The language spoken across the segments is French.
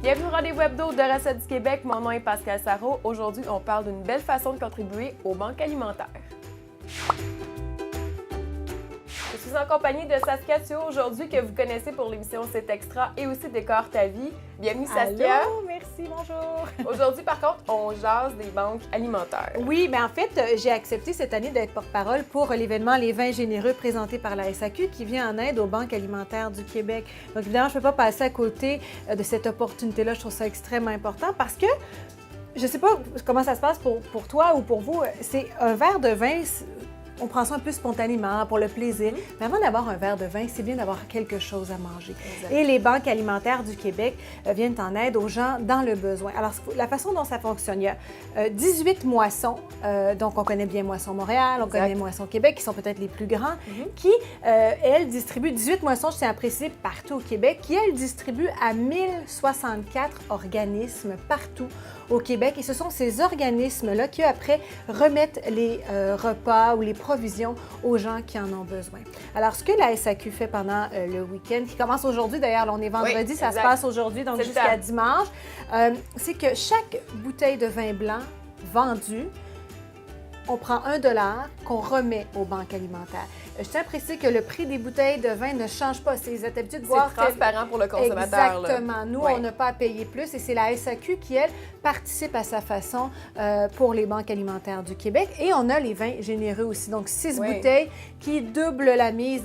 Bienvenue au Rendez-vous Hebdo de Recettes du Québec. Mon nom est Pascal Sarrault. Aujourd'hui, on parle d'une belle façon de contribuer aux banques alimentaires. Je suis en compagnie de Saskia Thuot aujourd'hui, que vous connaissez pour l'émission C'est Extra et aussi Décore ta vie. Bienvenue Saskia. Allô, merci, bonjour. Aujourd'hui, par contre, on jase des banques alimentaires. Oui, mais en fait, j'ai accepté cette année d'être porte-parole pour l'événement Les Vins généreux présenté par la SAQ qui vient en aide aux banques alimentaires du Québec. Donc évidemment, je ne peux pas passer à côté de cette opportunité-là. Je trouve ça extrêmement important parce que je ne sais pas comment ça se passe pour toi ou pour vous. C'est un verre de vin. On prend ça un peu spontanément, pour le plaisir. Mais avant d'avoir un verre de vin, c'est bien d'avoir quelque chose à manger. Exact. Et les banques alimentaires du Québec viennent en aide aux gens dans le besoin. Alors, la façon dont ça fonctionne, il y a 18 moissons. Donc, on connaît bien Moisson Montréal, on connaît Moisson Québec, qui sont peut-être les plus grands, qui, elles, distribuent 18 moissons, je tiens à préciser, partout au Québec, qui, elles, distribuent à 1064 organismes partout au Québec. Et ce sont ces organismes-là qui, après, remettent les repas ou les provisions aux gens qui en ont besoin. Alors, ce que la SAQ fait pendant le week-end, qui commence aujourd'hui, d'ailleurs, là, on est vendredi, ça se passe aujourd'hui, donc jusqu'à dimanche, c'est que chaque bouteille de vin blanc vendue, on prend $1 qu'on remet aux banques alimentaires. Je tiens à préciser que le prix des bouteilles de vin ne change pas. C'est habitudes de voir. C'est transparent pour le consommateur. Exactement. Nous, on n'a pas à payer plus et c'est la SAQ qui, elle, participe à sa façon pour les banques alimentaires du Québec. Et on a les vins généreux aussi. Donc, 6 bouteilles qui doublent la mise.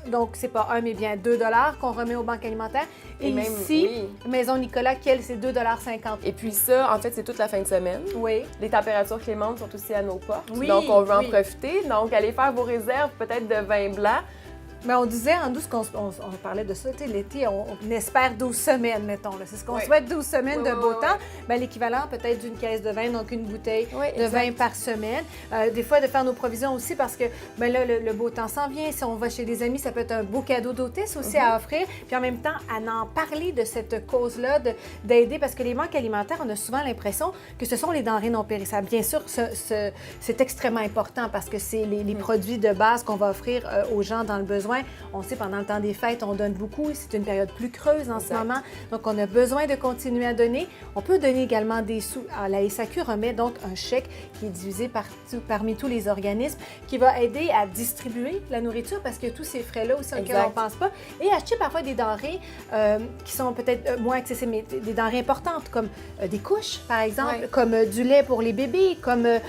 Donc c'est pas $1, mais bien $2 qu'on remet aux banques alimentaires. Et même, ici, Maison Nicolas, c'est $2,50. Et puis ça, en fait, c'est toute la fin de semaine. Oui. Les températures clémentes sont aussi à nos portes. Oui, donc, on veut en profiter. Donc, allez faire vos réserves peut-être de vin blanc. Mais on disait en 12 qu'on parlait de ça, l'été, on espère 12 semaines, mettons. C'est ce qu'on souhaite, 12 semaines de beau temps. Bien, l'équivalent peut-être d'une caisse de vin, donc une bouteille de vin par semaine. Des fois, de faire nos provisions aussi parce que bien là, le beau temps s'en vient. Si on va chez des amis, ça peut être un beau cadeau d'hôtesse aussi à offrir. Puis en même temps, à en parler de cette cause-là, d'aider, parce que les banques alimentaires, on a souvent l'impression que ce sont les denrées non périssables. Bien sûr, c'est extrêmement important parce que c'est les produits de base qu'on va offrir aux gens dans le besoin. On sait, pendant le temps des fêtes, on donne beaucoup. C'est une période plus creuse en ce moment. Donc, on a besoin de continuer à donner. On peut donner également des sous. Alors, la SAQ remet donc un chèque qui est divisé parmi tous les organismes qui va aider à distribuer la nourriture parce qu'il y a tous ces frais-là aussi auxquels on ne pense pas. Et acheter parfois des denrées qui sont peut-être moins accessibles, mais des denrées importantes comme des couches, par exemple, comme du lait pour les bébés, comme de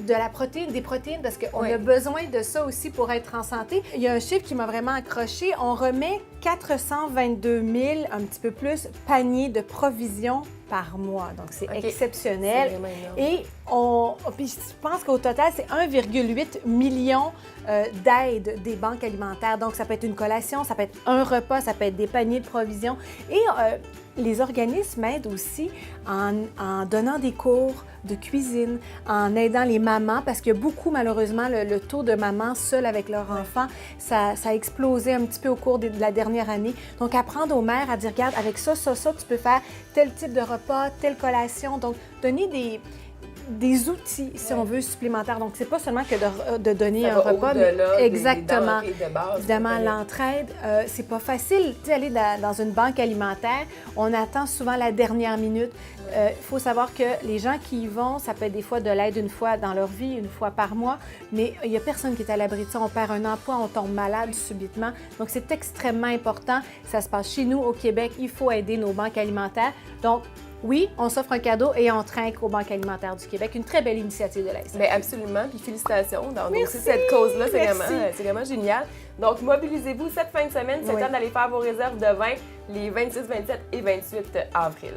la protéine, des protéines, parce qu'on a besoin de ça aussi pour être en santé. Il y a un chiffre qui m'a vraiment accroché. On remet 422 000, un petit peu plus, paniers de provisions par mois. Donc, c'est exceptionnel. Et puis, je pense qu'au total, c'est 1,8 million d'aides des banques alimentaires. Donc, ça peut être une collation, ça peut être un repas, ça peut être des paniers de provisions. Et les organismes aident aussi en donnant des cours de cuisine, en aidant les mamans, parce que beaucoup, malheureusement, le taux de mamans seules avec leurs enfants, ça a explosé un petit peu au cours de la dernière année. Donc, apprendre aux mères à dire, regarde, avec ça, tu peux faire tel type de repas, telle collation. Donc, donner des outils, si on veut, supplémentaires. Donc, c'est pas seulement que de donner un repas, mais exactement. De base, évidemment, l'entraide, c'est pas facile. Tu sais, aller dans une banque alimentaire, on attend souvent la dernière minute. Il faut savoir que les gens qui y vont, ça peut être des fois de l'aide une fois dans leur vie, une fois par mois, mais il n'y a personne qui est à l'abri de ça. On perd un emploi, on tombe malade subitement. Donc, c'est extrêmement important. Ça se passe chez nous, au Québec. Il faut aider nos banques alimentaires. Donc, oui, on s'offre un cadeau et on trinque aux banques alimentaires du Québec. Une très belle initiative de la SAQ. Bien, absolument. Puis félicitations d'endosser cette cause-là. C'est vraiment génial. Donc, mobilisez-vous cette fin de semaine. C'est le temps d'aller faire vos réserves de vin les 26, 27 et 28 avril.